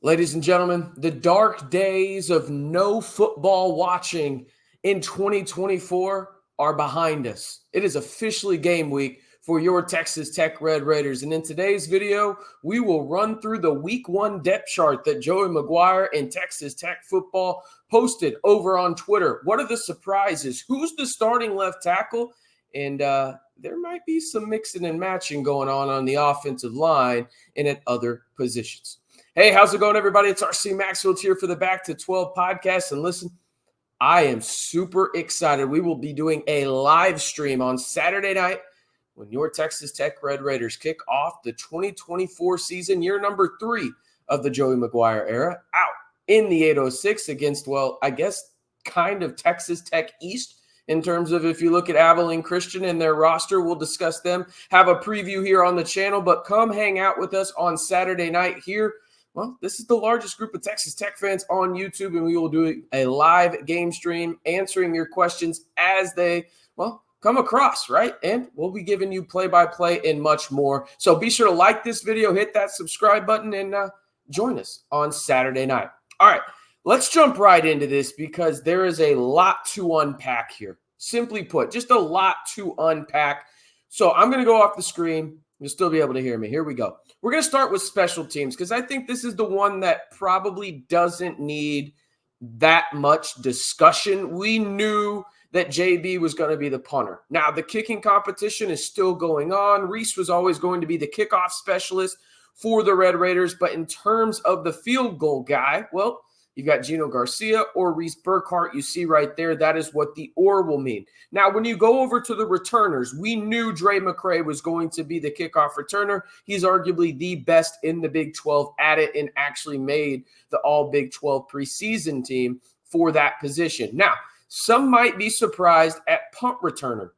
Ladies and gentlemen, the dark days of no football watching in 2024 are behind us. It is officially game week for your Texas Tech Red Raiders. And in today's video, we will run through the week one depth chart that Joey McGuire and Texas Tech football posted over on Twitter. What are the surprises? Who's the starting left tackle? And there might be some mixing and matching going on the offensive line and at other positions. Hey, how's it going, everybody? It's RC Maxfield here for the Back to 12 podcast. And listen, I am super excited. We will be doing a live stream on Saturday night when your Texas Tech Red Raiders kick off the 2024 season, year number 3 of the Joey McGuire era, out in the 806 against, well, I guess kind of Texas Tech East in terms of if you look at Abilene Christian and their roster. We'll discuss them, have a preview here on the channel, but come hang out with us on Saturday night here. Well, this is the largest group of Texas Tech fans on YouTube, and we will do a live game stream answering your questions as they, well, come across, right? And we'll be giving you play-by-play and much more. So be sure to like this video, hit that subscribe button, and join us on Saturday night. All right, let's jump right into this because there is a lot to unpack here. Simply put, just a lot to unpack. So I'm going to go off the screen. You'll still be able to hear me. Here we go. We're going to start with special teams because I think this is the one that probably doesn't need that much discussion. We knew that JB was going to be the punter. Now, the kicking competition is still going on. Reese was always going to be the kickoff specialist for the Red Raiders. But in terms of the field goal guy, well, you've got Gino Garcia or Reese Burkhart. You see right there, that is what the or will mean. Now, when you go over to the returners, we knew Dre McCray was going to be the kickoff returner. He's arguably the best in the Big 12 at it and actually made the all Big 12 preseason team for that position. Now, some might be surprised at punt returner.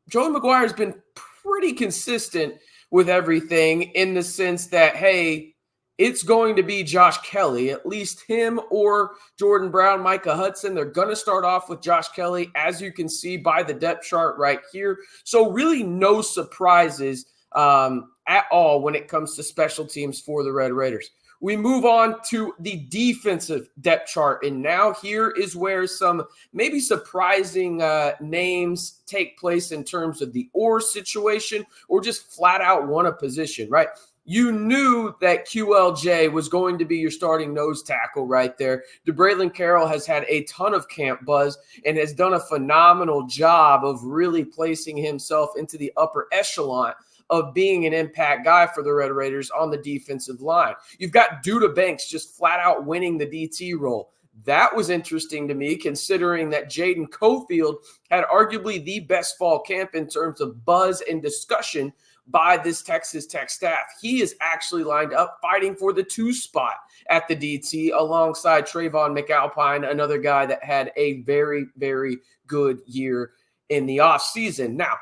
Joey McGuire has been pretty consistent with everything in the sense that, hey, it's going to be Josh Kelly, at least him or Jordan Brown, Micah Hudson. They're going to start off with Josh Kelly, as you can see by the depth chart right here. So really no surprises at all when it comes to special teams for the Red Raiders. We move on to the defensive depth chart, and now here is where some maybe surprising names take place in terms of the or situation or just flat out want a position, right? You knew that QLJ was going to be your starting nose tackle right there. DeBraylon Carroll has had a ton of camp buzz and has done a phenomenal job of really placing himself into the upper echelon of being an impact guy for the Red Raiders on the defensive line. You've got Duda Banks just flat out winning the DT role. That was interesting to me, considering that Jaden Cofield had arguably the best fall camp in terms of buzz and discussion by this Texas Tech staff. He is actually lined up fighting for the 2 spot at the DT alongside Trayvon McAlpine, another guy that had a very, very good year in the offseason. Now,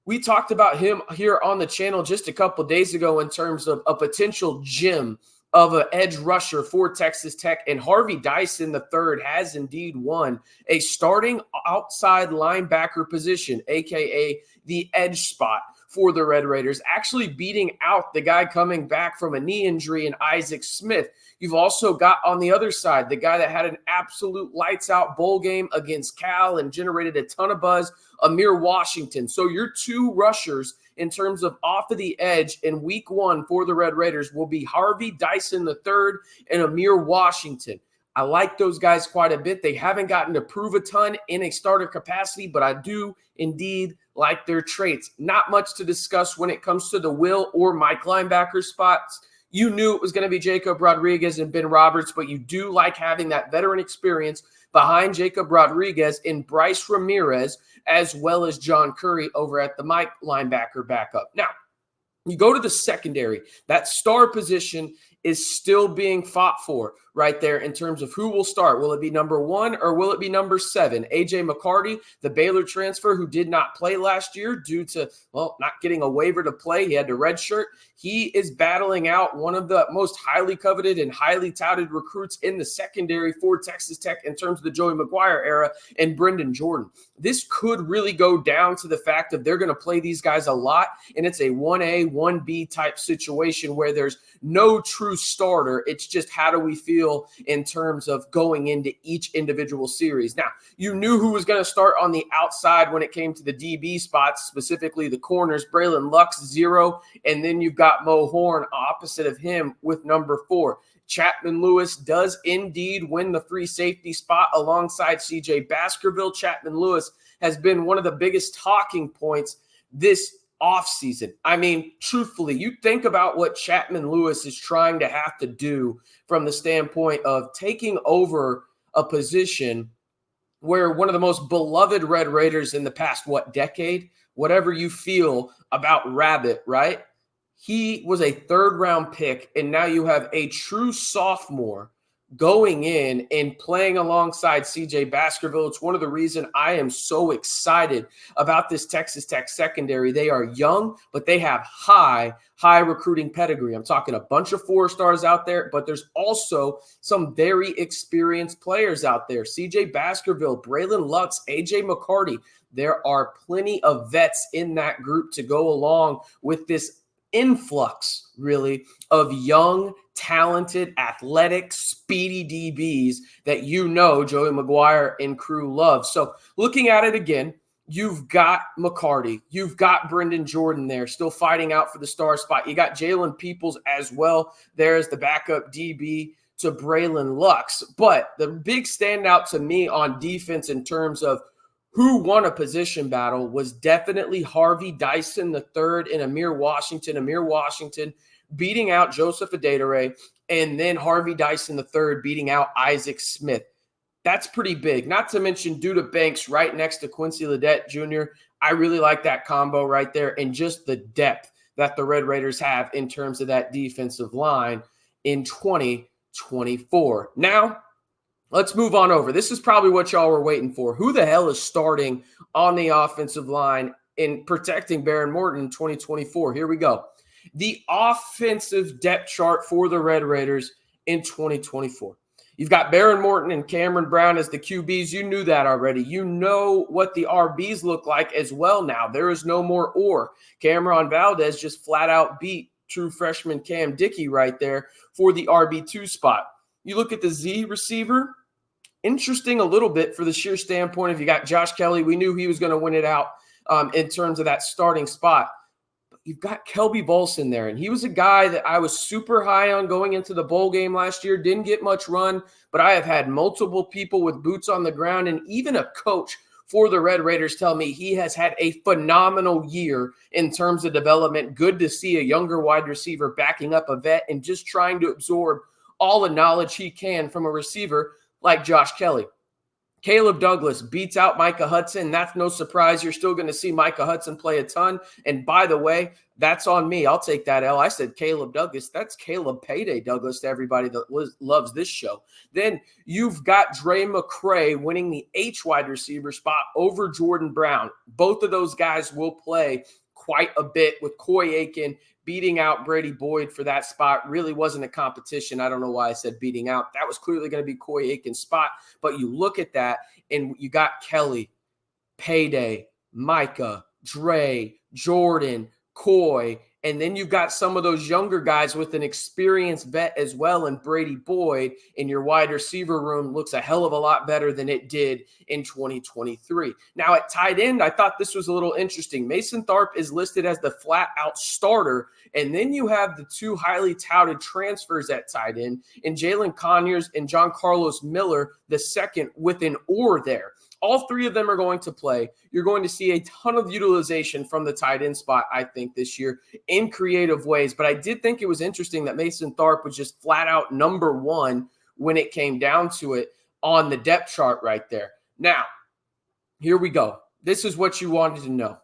we talked about him here on the channel just a couple days ago in terms of a potential gem of an edge rusher for Texas Tech, and Harvey Dyson III has indeed won a starting outside linebacker position, aka the edge spot for the Red Raiders, actually beating out the guy coming back from a knee injury in Isaac Smith. You've also got on the other side the guy that had an absolute lights-out bowl game against Cal and generated a ton of buzz, Amir Washington. So your 2 rushers in terms of off of the edge in week 1 for the Red Raiders will be Harvey Dyson III and Amir Washington. I like those guys quite a bit. They haven't gotten to prove a ton in a starter capacity, but I do indeed like their traits. Not much to discuss when it comes to the Will or Mike linebacker spots. You knew it was going to be Jacob Rodriguez and Ben Roberts, but you do like having that veteran experience behind Jacob Rodriguez and Bryce Ramirez, as well as John Curry over at the Mike linebacker backup. Now, you go to the secondary. That star position is still being fought for. right there in terms of who will start. Will it be number 1 or will it be number 7? A.J. McCarty, the Baylor transfer who did not play last year due to, well, not getting a waiver to play. He had to redshirt. He is battling out one of the most highly coveted and highly touted recruits in the secondary for Texas Tech in terms of the Joey McGuire era, and Brendan Jordan. This could really go down to the fact that they're going to play these guys a lot, and it's a 1A, 1B type situation where there's no true starter. It's just how do we feel in terms of going into each individual series. Now, you knew who was going to start on the outside when it came to the DB spots, specifically the corners. Braylon Lux, 0, and then you've got Mo Horn opposite of him with number 4. Chapman Lewis does indeed win the free safety spot alongside CJ Baskerville. Chapman Lewis has been one of the biggest talking points this offseason. I mean, truthfully, you think about what Chapman Lewis is trying to have to do from the standpoint of taking over a position where one of the most beloved Red Raiders in the past, decade, whatever you feel about Rabbit, right? He was a 3rd-round pick, and now you have a true sophomore going in and playing alongside CJ Baskerville. It's one of the reasons I am so excited about this Texas Tech secondary. They are young, but they have high recruiting pedigree. I'm talking a bunch of 4-stars out there, but there's also some very experienced players out there. CJ Baskerville, Braylon Lutz, A.J. McCarty. There are plenty of vets in that group to go along with this influx, really, of young, talented, athletic, speedy DBs that Joey McGuire and crew love. So looking at it again, you've got McCarty. You've got Brendan Jordan there still fighting out for the star spot. You got Jalen Peoples as well. There's the backup DB to Braylon Lux. But the big standout to me on defense in terms of who won a position battle was definitely Harvey Dyson III and Amir Washington. Amir Washington beating out Joseph Adedire, and then Harvey Dyson III beating out Isaac Smith. That's pretty big. Not to mention Duda Banks right next to Quincy Ledet Jr. I really like that combo right there, and just the depth that the Red Raiders have in terms of that defensive line in 2024. Now, let's move on over. This is probably what y'all were waiting for. Who the hell is starting on the offensive line in protecting Baron Morton in 2024? Here we go. The offensive depth chart for the Red Raiders in 2024. You've got Baron Morton and Cameron Brown as the QBs. You knew that already. You know what the RBs look like as well now. There is no more or. Cameron Valdez just flat out beat true freshman Cam Dickey right there for the RB2 spot. You look at the Z receiver. Interesting a little bit for the sheer standpoint. If you got Josh Kelly, we knew he was going to win it out in terms of that starting spot. But you've got Kelby Volson there, and he was a guy that I was super high on going into the bowl game last year. Didn't get much run, but I have had multiple people with boots on the ground and even a coach for the Red Raiders tell me he has had a phenomenal year in terms of development. Good to see a younger wide receiver backing up a vet and just trying to absorb all the knowledge he can from a receiver like Josh Kelly. Caleb Douglas beats out Micah Hudson. That's no surprise. You're still going to see Micah Hudson play a ton. And by the way, that's on me. I'll take that L. I said Caleb Douglas. That's Caleb Payday Douglas to everybody that loves this show. Then you've got Dre McCray winning the H wide receiver spot over Jordan Brown. Both of those guys will play quite a bit, with Coy Aiken beating out Brady Boyd for that spot. Really wasn't a competition. I don't know why I said beating out. That was clearly going to be Coy Aiken's spot. But you look at that, and you got Kelly, Payday, Micah, Dre, Jordan, Coy, and then you've got some of those younger guys with an experienced vet as well, and Brady Boyd in your wide receiver room looks a hell of a lot better than it did in 2023. Now at tight end, I thought this was a little interesting. Mason Tharp is listed as the flat-out starter, and then you have the two highly touted transfers at tight end in Jalen Conyers and John Carlos Miller, the second, with an or there. All three of them are going to play. You're going to see a ton of utilization from the tight end spot, I think, this year in creative ways. But I did think it was interesting that Mason Tharp was just flat out number one when it came down to it on the depth chart right there. Now, here we go. This is what you wanted to know.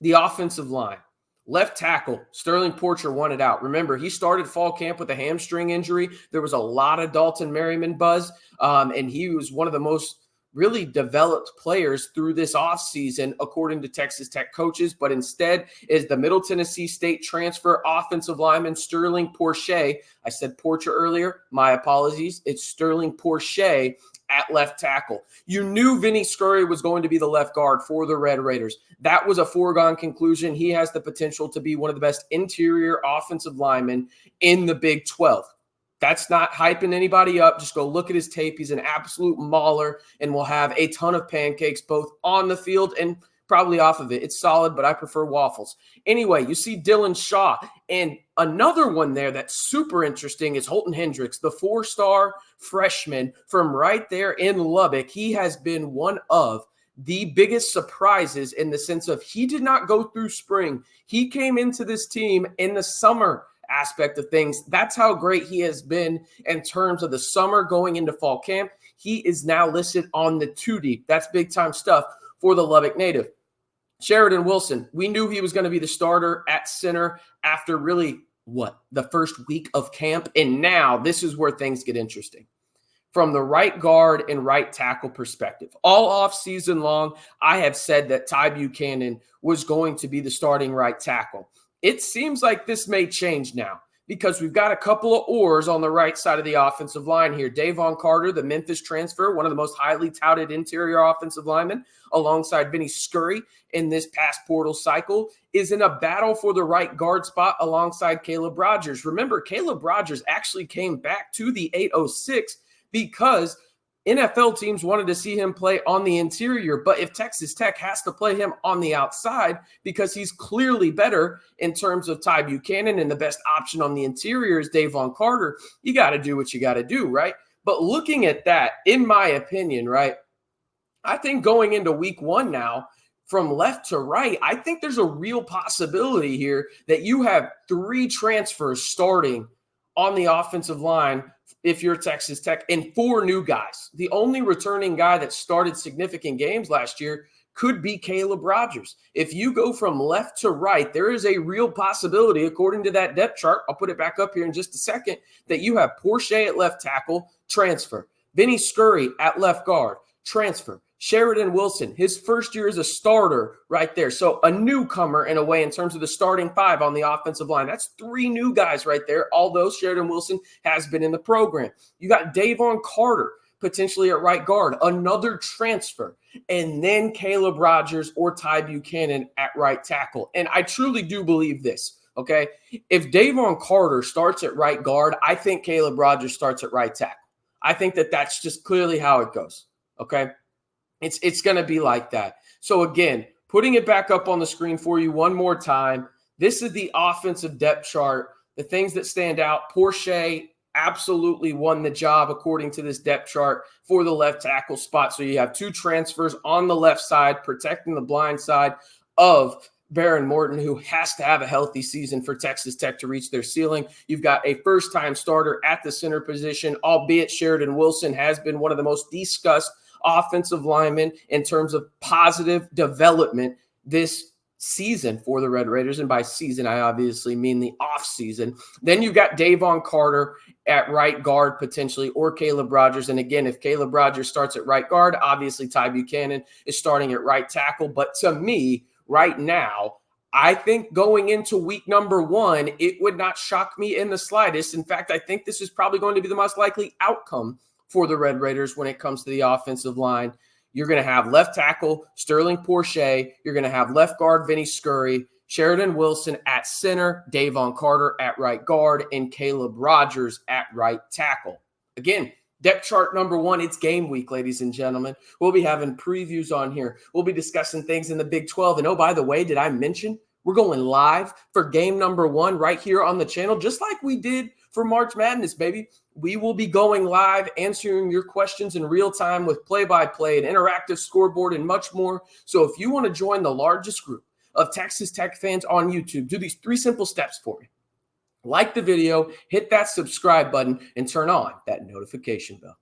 The offensive line. Left tackle, Sterling Porcher wanted out. Remember, he started fall camp with a hamstring injury. There was a lot of Dalton Merriman buzz, and he was one of the most really developed players through this offseason, according to Texas Tech coaches. But instead is the Middle Tennessee State transfer offensive lineman Sterling Porcher. I said Porcher earlier. My apologies. It's Sterling Porcher at left tackle. You knew Vinny Scurry was going to be the left guard for the Red Raiders. That was a foregone conclusion. He has the potential to be one of the best interior offensive linemen in the Big 12. That's not hyping anybody up. Just go look at his tape. He's an absolute mauler and will have a ton of pancakes both on the field and probably off of it. It's solid, but I prefer waffles. Anyway, you see Dylan Shaw. And another one there that's super interesting is Holton Hendricks, the 4-star freshman from right there in Lubbock. He has been one of the biggest surprises in the sense of he did not go through spring. He came into this team in the summer aspect of things. That's how great he has been in terms of the summer going into fall camp. He is now listed on the 2 deep. That's big time stuff for the Lubbock native. Sheridan Wilson, we knew he was going to be the starter at center after really, the first week of camp. And now this is where things get interesting. From the right guard and right tackle perspective, all off season long, I have said that Ty Buchanan was going to be the starting right tackle. It seems like this may change now because we've got a couple of oars on the right side of the offensive line here. Davon Carter, the Memphis transfer, one of the most highly touted interior offensive linemen, alongside Vinny Scurry in this past portal cycle, is in a battle for the right guard spot alongside Caleb Rogers. Remember, Caleb Rogers actually came back to the 806 because NFL teams wanted to see him play on the interior. But if Texas Tech has to play him on the outside because he's clearly better in terms of Ty Buchanan and the best option on the interior is Davon Carter, you got to do what you got to do, right? But looking at that, in my opinion, right, I think going into week 1 now, from left to right, I think there's a real possibility here that you have 3 transfers starting on the offensive line if you're Texas Tech, and 4 new guys. The only returning guy that started significant games last year could be Caleb Rogers. If you go from left to right, there is a real possibility, according to that depth chart, I'll put it back up here in just a second, that you have Porcher at left tackle, transfer. Vinny Scurry at left guard, transfer. Sheridan Wilson, his first year as a starter right there. So a newcomer in a way in terms of the starting 5 on the offensive line. That's 3 new guys right there, although Sheridan Wilson has been in the program. You got Davon Carter potentially at right guard, another transfer, and then Caleb Rogers or Ty Buchanan at right tackle. And I truly do believe this, okay? If Davon Carter starts at right guard, I think Caleb Rogers starts at right tackle. I think that that's just clearly how it goes, okay? It's going to be like that. So again, putting it back up on the screen for you one more time. This is the offensive depth chart. The things that stand out, Porcher absolutely won the job according to this depth chart for the left tackle spot. So you have 2 transfers on the left side, protecting the blind side of Baron Morton, who has to have a healthy season for Texas Tech to reach their ceiling. You've got a first-time starter at the center position, albeit Sheridan Wilson has been one of the most discussed offensive linemen in terms of positive development this season for the Red Raiders. And by season, I obviously mean the off season. Then you've got Davon Carter at right guard potentially, or Caleb Rogers. And again, if Caleb Rogers starts at right guard, obviously Ty Buchanan is starting at right tackle. But to me, right now, I think going into week number 1, it would not shock me in the slightest. In fact, I think this is probably going to be the most likely outcome for the Red Raiders when it comes to the offensive line. You're going to have left tackle Sterling Porcher. You're going to have left guard Vinny Scurry, Sheridan Wilson at center, Davon Carter at right guard, and Caleb Rogers at right tackle. Again, depth chart number 1, it's game week, ladies and gentlemen. We'll be having previews on here. We'll be discussing things in the Big 12. And oh, by the way, did I mention we're going live for game number 1 right here on the channel, just like we did for March Madness, baby. We will be going live, answering your questions in real time with play-by-play, an interactive scoreboard, and much more. So if you want to join the largest group of Texas Tech fans on YouTube, do these 3 simple steps for me. Like the video, hit that subscribe button, and turn on that notification bell.